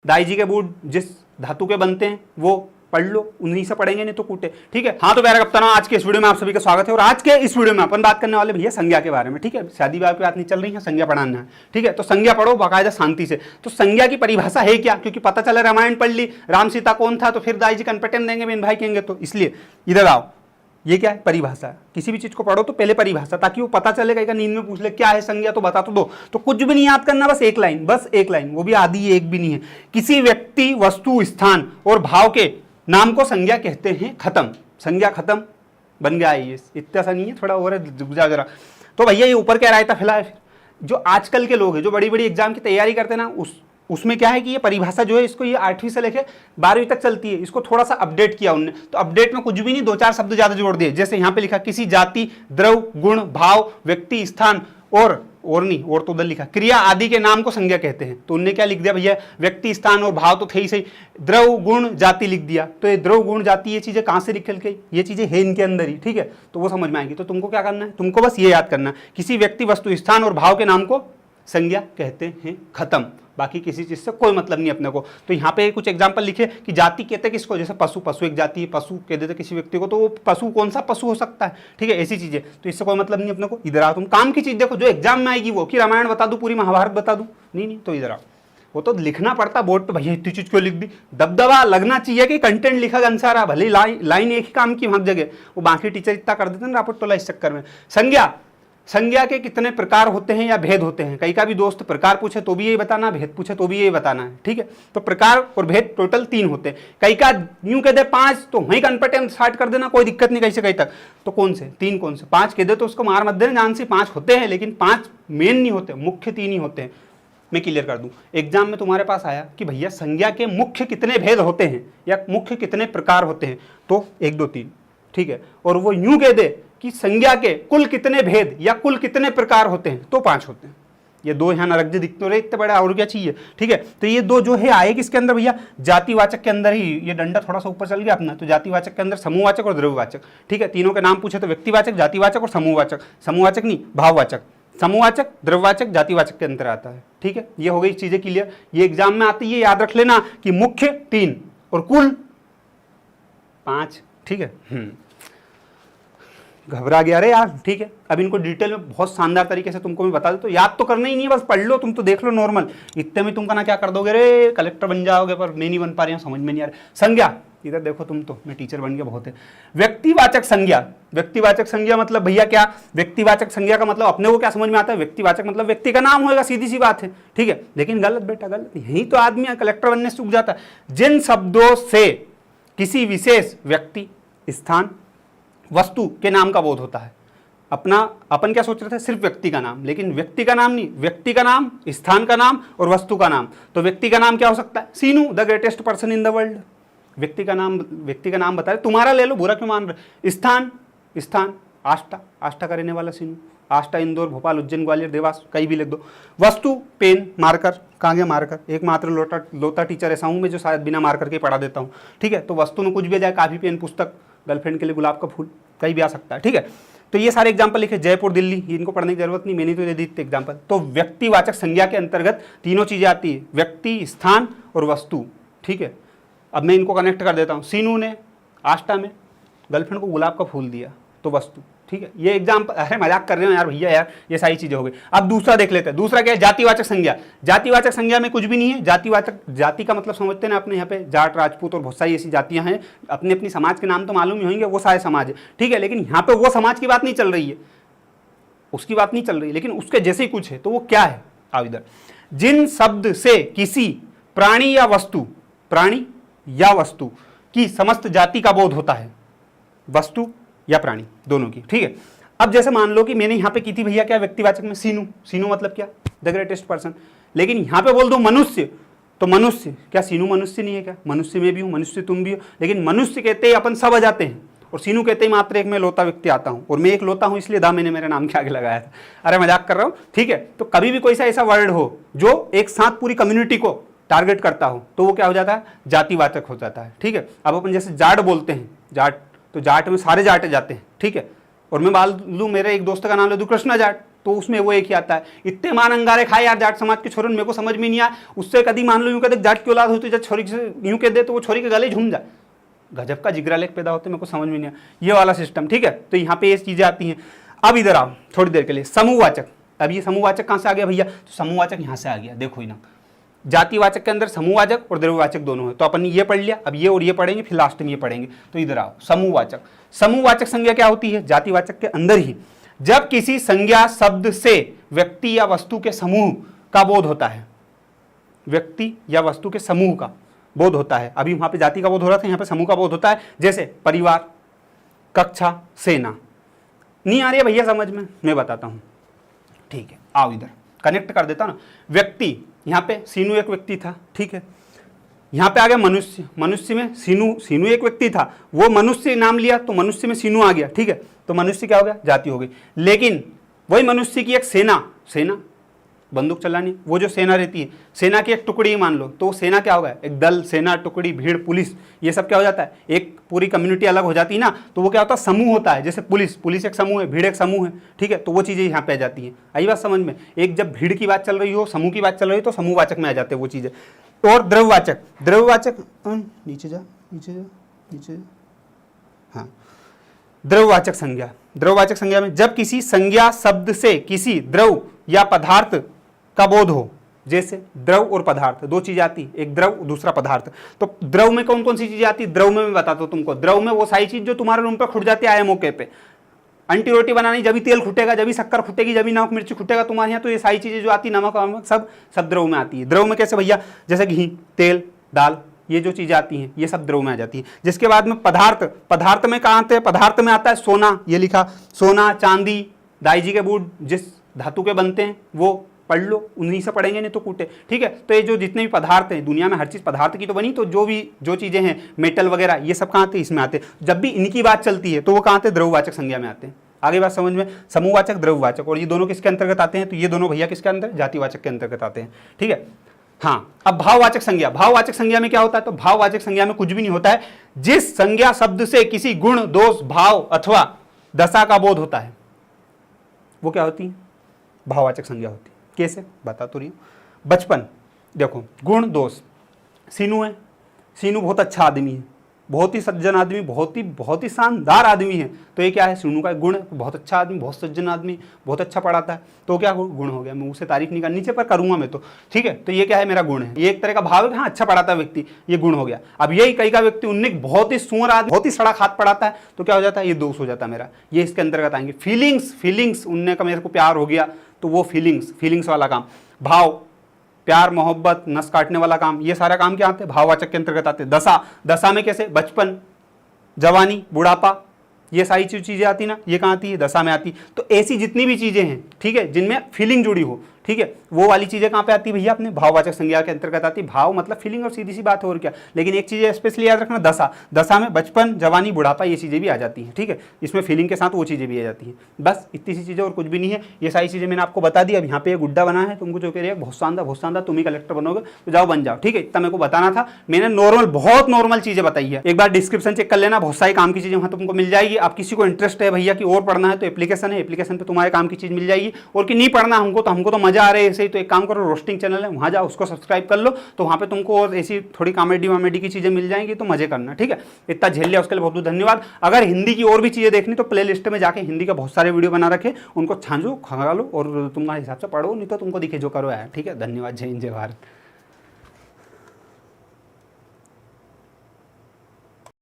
दाई जी के बूट जिस धातु के बनते हैं वो पढ़ लो, उन्हीं से पढ़ेंगे नहीं तो कूटे। ठीक है। हाँ तो प्यारे कप्तान, आज के इस वीडियो में आप सभी का स्वागत है। और आज के इस वीडियो में अपन बात करने वाले भैया संज्ञा के बारे में। ठीक है, शादी विवाह की बात नहीं चल रही है, संज्ञा पढ़ाना है। ठीक है, तो संज्ञा पढ़ो बाकायदा शांति से। तो संज्ञा की परिभाषा है क्या, क्योंकि पता चला रामायण पढ़ ली, राम सीता कौन था, तो फिर दाई जी कन्फर्टेन देंगे बहन भाई कहेंगे, तो इसलिए इधर आओ। ये क्या है, परिभाषा। किसी भी चीज को पढ़ो तो पहले परिभाषा, ताकि वो पता चले। कहीं नींद में पूछ ले क्या है संज्ञा, तो बता तो दो। तो कुछ भी नहीं याद करना, बस एक लाइन, बस एक लाइन, वो भी आधी एक भी नहीं है। किसी व्यक्ति, वस्तु, स्थान और भाव के नाम को संज्ञा कहते हैं। खत्म, संज्ञा खत्म, बन गया ये। इतना सा नहीं है, थोड़ा और जरा। तो भैया ये ऊपर क्या रायता फैला है, जो आजकल के लोग हैं जो बड़ी बड़ी एग्जाम की तैयारी करते हैं ना, उसमें क्या है कि ये परिभाषा जो है इसको ये 8वीं से लेकर 12वीं तक चलती है। इसको थोड़ा सा अपडेट किया उन्होंने, तो अपडेट में कुछ भी नहीं, 2-4 शब्द ज्यादा जोड़ दिए। जैसे यहाँ पे लिखा किसी जाति, द्रव, गुण, भाव, व्यक्ति, स्थान और नहीं, और तो उधर लिखा क्रिया आदि के नाम को संज्ञा कहते हैं। तो उनने क्या लिख दिया भैया, व्यक्ति, स्थान और भाव तो थे ही सही, द्रव, गुण, जाति लिख दिया। तो ये द्रव, गुण, जाति ये चीजें कहाँ से निकल गई, ये चीजें है इनके अंदर ही। ठीक है, तो वो समझ में आएंगी। तो तुमको क्या करना है, तुमको बस ये याद करना है, किसी व्यक्ति, वस्तु, स्थान और भाव के नाम को संज्ञा कहते हैं। खत्म, बाकी किसी चीज से कोई मतलब नहीं अपने को। तो यहाँ पे कुछ एग्जांपल लिखे कि जाति कहते किसको, जैसे पशु, पशु एक जाति है, पशु कह देते किसी व्यक्ति को, तो वो पशु कौन सा पशु हो सकता है। ठीक है, ऐसी चीजें, तो इससे कोई मतलब नहीं अपने को। इधर आओ, तुम काम की चीज देखो जो एग्जाम में आएगी, वो कि रामायण बता दूं, पूरी महाभारत बता दूं, नहीं, तो इधर आओ। वो तो लिखना पड़ता बोर्ड पे, भैया इतनी चीज क्यों लिख दी। दबदबा लगना चाहिए कि कंटेंट लिखा गंसारा, भले लाइन एक ही काम की हर जगह, वो बाकी टीचर इतना कर देते हैं ना रापट टोला इस चक्कर में। संज्ञा के कितने प्रकार होते हैं या भेद होते हैं। कई का भी दोस्त प्रकार पूछे तो भी यही बताना, भेद पूछे तो भी यही बताना है। ठीक है, तो प्रकार और भेद टोटल 3 होते हैं। कई का यूं कह दे 5, तो वहीं कन्फर्टेंट स्टार्ट कर देना, कोई दिक्कत नहीं कहीं से कहीं तक। तो कौन से 3, कौन से 5 कह दे तो उसको मार मत देना, जान से 5 होते हैं, लेकिन 5 मेन नहीं होते, मुख्य 3 ही होते हैं। मैं क्लियर कर दूं, एग्जाम में तुम्हारे पास आया कि भैया संज्ञा के मुख्य कितने भेद होते हैं या मुख्य कितने प्रकार होते हैं, तो 1, 2, 3। ठीक है, और वो यूं कह दे कि संज्ञा के कुल कितने भेद या कुल कितने प्रकार होते हैं, तो 5 होते हैं। ये 2 यहाँ नरक दिख तो रहे इतने बड़े, और क्या चाहिए। ठीक है, तो ये 2 जो है आए किसके अंदर भैया, जातिवाचक के अंदर ही। ये डंडा थोड़ा सा ऊपर चल गया अपना, तो जातिवाचक के अंदर समूहवाचक और द्रव्यवाचक। ठीक है, तीनों के नाम पूछे तो व्यक्तिवाचक, जातिवाचक और समूहवाचक। समूहवाचक नहीं, भाववाचक। समूहवाचक, द्रव्यवाचक, जातिवाचक के अंदर आता है। ठीक है, ये हो गई चीजें क्लियर। ये एग्जाम में आती है, याद रख लेना कि मुख्य 3 और कुल 5। ठीक है, घबरा गया रे यार। ठीक है, अब इनको डिटेल में बहुत शानदार तरीके से तुमको मैं बता दूं, तो याद तो करना ही नहीं है, बस पढ़ लो। तुम तो देख लो नॉर्मल, इतने में तुम ना क्या कर दोगे रे, कलेक्टर बन जाओगे, पर मैं नहीं बन पा रही हूँ, समझ में नहीं आ रहा। संज्ञा, इधर देखो तुम तो, मैं टीचर बन गया बहुत है। व्यक्तिवाचक संज्ञा, व्यक्तिवाचक संज्ञा मतलब भैया क्या, व्यक्तिवाचक संज्ञा का मतलब अपने को क्या समझ में आता है, व्यक्तिवाचक मतलब व्यक्ति का नाम होगा, सीधी सी बात है। ठीक है, लेकिन गलत बेटा गलत, यही तो आदमी कलेक्टर बनने से उग जाता है। जिन शब्दों से किसी विशेष व्यक्ति, स्थान, वस्तु के नाम का बोध होता है। अपन क्या सोच रहे थे, सिर्फ व्यक्ति का नाम, लेकिन व्यक्ति का नाम नहीं, व्यक्ति का नाम, स्थान का नाम और वस्तु का नाम। तो व्यक्ति का नाम क्या हो सकता है, Seenu, the greatest person in the world. व्यक्ति का नाम बता रहे, तुम्हारा ले लो, बुरा क्यों मान रहे। स्थान आष्टा का रहने वाला सीनू, आष्टा, इंदौर, भोपाल, उज्जैन, ग्वालियर, देवास, कहीं भी लिख दो। वस्तु पेन, मार्कर, कहाँ गया मार्कर, एकमात्र लोता टीचर ऐसा हूँ मैं जो शायद बिना मार्कर के पढ़ा देता हूँ। ठीक है, तो वस्तु में कुछ भी आ जाए, काफी, पेन, पुस्तक, गर्लफ्रेंड के लिए गुलाब का फूल, कहीं भी आ सकता है। ठीक है, तो ये सारे एग्जाम्पल लिखे, जयपुर, दिल्ली, इनको पढ़ने की जरूरत नहीं, मैंने तो दे दी एग्जाम्पल। तो व्यक्तिवाचक संज्ञा के अंतर्गत तीनों चीजें आती है, व्यक्ति, स्थान और वस्तु। ठीक है, अब मैं इनको कनेक्ट कर देता हूँ। सीनू ने आष्टा में गर्लफ्रेंड को गुलाब का फूल दिया, तो वस्तु। ठीक है, ये एग्जाम्पल, अरे मजाक कर रहे हो यार भैया यार, ये सारी चीजें हो गई। अब दूसरा देख लेते हैं, दूसरा क्या है, जातिवाचक संज्ञा। जातिवाचक संज्ञा में कुछ भी नहीं है। जातिवाचक, जाति का मतलब समझते हैं ना अपने यहाँ पे, जाट, राजपूत और बहुत सारी ऐसी जातियां हैं, अपनी अपनी समाज के नाम तो मालूम ही होंगे, वो सारे समाज है। ठीक है, लेकिन यहाँ पे वो समाज की बात नहीं चल रही है, उसकी बात नहीं चल रही, लेकिन उसके जैसे ही कुछ है, तो वो क्या है, आओ इधर। जिन शब्द से किसी प्राणी या वस्तु की समस्त जाति का बोध होता है, वस्तु या प्राणी दोनों की। ठीक है, अब जैसे मान लो कि मैंने यहाँ पे की थी भैया क्या, व्यक्तिवाचक में सीनू मतलब क्या, द ग्रेटेस्ट पर्सन। लेकिन यहाँ पे बोल दो मनुष्य, तो मनुष्य क्या, सीनू मनुष्य नहीं है क्या, मनुष्य में भी हूँ, मनुष्य तुम भी हो, लेकिन मनुष्य कहते ही अपन सब आ जाते हैं, और सीनू कहते ही मात्र एक मैं लोता व्यक्ति आता हूँ, और मैं एक लोता हूँ इसलिए मैंने मेरे नाम के आगे लगाया था। अरे मजाक कर रहा हूँ। ठीक है, तो कभी भी कोई सा ऐसा वर्ड हो जो एक साथ पूरी कम्युनिटी को टारगेट करता हो, तो वो क्या हो जाता है, जातिवाचक हो जाता है। ठीक है, अब अपन जैसे जाट बोलते हैं, जाट, तो जाट में सारे जाट जाते हैं। ठीक है, और मैं मान लूँ मेरे एक दोस्त का नाम ले दूँ कृष्णा जाट, तो उसमें वो एक ही आता है। इतने मान अंगारे खाए यार जाट समाज के छोरे, मेरे को समझ में नहीं आया। उससे कभी मान लो यूं कहते जाट की औलाद होती, जब छोरी से यूं कह दे तो वो छोरी के गले झूम जाए, गजब का जिगरा लेख पैदा होते, मेरे को समझ में नहीं आया ये वाला सिस्टम, ठीक है। तो यहाँ पे ये चीजें आती हैं। अब इधर आओ थोड़ी देर के लिए, समूहवाचक। अब ये समूहवाचक कहाँ से आ गया भैया, तो समूहवाचक यहाँ से आ गया, देखो ही ना, जातिवाचक के अंदर समूहवाचक और द्रव्यवाचक दोनों है। तो अपन ये पढ़ लिया, अब ये और ये पढ़ेंगे, फिर लास्ट में ये पढ़ेंगे। तो इधर आओ, समूहवाचक। समूहवाचक संज्ञा क्या होती है, जातिवाचक के अंदर ही जब किसी संज्ञा शब्द से व्यक्ति या वस्तु के समूह का बोध होता है, व्यक्ति या वस्तु के समूह का बोध होता है। अभी वहां पे जाति का बोध हो रहा था, यहाँ पे समूह का बोध होता है। जैसे परिवार, कक्षा, सेना। नहीं आ रही है भैया समझ में, मैं बताता हूं, ठीक है। आओ इधर कनेक्ट कर देता ना। व्यक्ति, यहाँ पे सीनू एक व्यक्ति था, ठीक है। यहाँ पे आ गया मनुष्य, मनुष्य में सीनू एक व्यक्ति था, वो मनुष्य नाम लिया तो मनुष्य में सीनू आ गया, ठीक है। तो मनुष्य क्या हो गया, जाति हो गई। लेकिन वही मनुष्य की एक सेना बंदूक चलानी, वो जो सेना रहती है, सेना की एक टुकड़ी मान लो, तो सेना क्या होगा, एक दल, सेना, टुकड़ी, भीड़, पुलिस, ये सब क्या हो जाता है, एक पूरी कम्युनिटी अलग हो जाती है ना। तो वो क्या होता है, समूह होता है। जैसे पुलिस एक समूह है, भीड़ एक समूह है, ठीक है। तो वो चीज़ें यहाँ पे आ जाती हैं। आई बात समझ में, एक जब भीड़ की बात चल रही हो, समूह की बात चल रही हो, तो समूहवाचक में आ जाते हैं वो चीज़ें। और द्रव्यवाचक नीचे जा, हाँ, द्रव्यवाचक संज्ञा में जब किसी संज्ञा शब्द से किसी द्रव या पदार्थ का बोध हो, जैसे द्रव और पदार्थ दो चीजें आती, एक द्रव दूसरा पदार्थ। तो द्रव में कौन कौन सी चीजें आती, द्रव में मैं बताता हूं तुमको। द्रव में वो सारी चीज जो तुम्हारे रूम पे खुट जाती है आए मौके पे, अंटी रोटी बनानी, जब भी तेल खुटेगा, जब भी शक्कर खुटेगी, जब भी नमक मिर्ची खुटेगा तुम्हारे यहाँ, तो ये सारी चीजें जो आती, नमक सब द्रव में आती है। द्रव में कैसे भैया, जैसे घी, तेल, दाल, ये जो चीजें आती हैं, ये सब द्रव में आ जाती है। जिसके बाद में पदार्थ में कहाँ आते हैं, पदार्थ में आता है सोना, ये लिखा, सोना, चांदी, दाई जी के बूट जिस धातु के बनते हैं वो पढ़ लो, उन्हीं से पढ़ेंगे नहीं तो कूटे, ठीक है। तो ये जो जितने भी पदार्थ हैं दुनिया में, हर चीज पदार्थ की तो बनी, तो जो चीजें हैं मेटल वगैरह, ये सब कहाँ आते हैं, इसमें आते हैं। जब भी इनकी बात चलती है तो वो कहाँ आते हैं, द्रव्यवाचक संज्ञा में आते हैं। आगे बात समझ में, समूहवाचक, द्रव्यवाचक, और ये दोनों किसके अंतर्गत आते हैं, तो ये दोनों भैया किसके अंदर, जातिवाचक के अंतर्गत आते हैं, ठीक है। हाँ, अब भाववाचक संज्ञा में क्या होता है, तो भाववाचक संज्ञा में कुछ भी नहीं होता है। जिस संज्ञा शब्द से किसी गुण, दोष, भाव अथवा दशा का बोध होता है, वो क्या होती है, भाववाचक संज्ञा होती है। कैसे बता तो रही हूं। बचपन, देखो, गुण, दोष, सीनू है, सीनू बहुत अच्छा आदमी है, बहुत ही सज्जन आदमी, बहुत ही शानदार आदमी है। तो ये क्या है, सीनू का गुण है, बहुत अच्छा आदमी, बहुत सज्जन आदमी, बहुत अच्छा पढ़ाता है। तो क्या गुण हो गया, मैं उसे तारीफ नहीं कर, नीचे पर करूंगा मैं तो, ठीक है। तो ये क्या है, मेरा गुण है। ये एक तरह का भाव है, हाँ अच्छा पढ़ाता है व्यक्ति, ये गुण हो गया। अब यही कई का व्यक्ति उन्हें बहुत ही सुअर आदमी, बहुत ही सड़क हाथ पढ़ाता है, तो क्या हो जाता है, ये दोष हो जाता है मेरा, ये इसके अंतर्गत आएंगे। फीलिंग्स उनने का मेरे को प्यार हो गया, तो वो फीलिंग्स वाला काम। भाव, प्यार, मोहब्बत, नस काटने वाला काम, ये सारा काम क्या आते हैं, भाववाचक के अंतर्गत आते हैं। दशा में कैसे, बचपन, जवानी, बुढ़ापा, ये सारी चीजें आती ना, ये कहाँ आती है, दशा में आती। तो ऐसी जितनी भी चीजें हैं, ठीक है, जिनमें फीलिंग जुड़ी हो, ठीक है, वो वाली चीजें कहाँ पे आती है भैया, अपने भाववाचक संज्ञा के अंतर्गत आती है। भाव मतलब फीलिंग, और सीधी सी बात है और क्या। लेकिन एक चीज स्पेशली याद रखना, दशा में बचपन, जवानी, बुढ़ापा, ये चीजें भी आ जाती हैं, ठीक है। इसमें फीलिंग के साथ वो चीजें भी आ जाती हैं। बस इतनी सी चीजें और कुछ भी नहीं है। ये सारी चीजें मैंने आपको बता दी। अब यहाँ पे गुड्डा बना है, तुमको जो कह रही है बहुत शानदार, तुम ही कलेक्टर बनोगे, तो जाओ बन जाओ, ठीक है। इतना मेरे को बताना था। मैंने बहुत नॉर्मल चीजें बताई है। एक बार डिस्क्रिप्शन चेक कर लेना, बहुत सारी काम की चीजें वहाँ तुमको मिल जाएगी। आप किसी को इंटरेस्ट है भैया कि और पढ़ना है, तो एप्लीकेशन है, एप्लीकेशन पे तुम्हारे काम की चीज मिल जाएगी। और कि नहीं पढ़ना हमको तो मजा आ रहा है ऐसे ही, तो एक काम करो, रोस्टिंग चैनल है, वहां जाओ, उसको सब्सक्राइब कर लो, तो वहां पे तुमको और ऐसी थोड़ी कॉमेडी की चीजें मिल जाएंगी, तो मजे करना, ठीक है। इतना झेल लिया उसके लिए बहुत बहुत धन्यवाद। अगर हिंदी की और भी चीजें देखनी तो प्ले लिस्ट में जाके हिंदी का बहुत सारे वीडियो बना रखे, उनको छांझो, खंगा लो और तुम्हारे हिसाब से पढ़ो, नहीं तो तुमको दिखे जो करो यार, ठीक है। धन्यवाद, जय हिंद, जय भारत।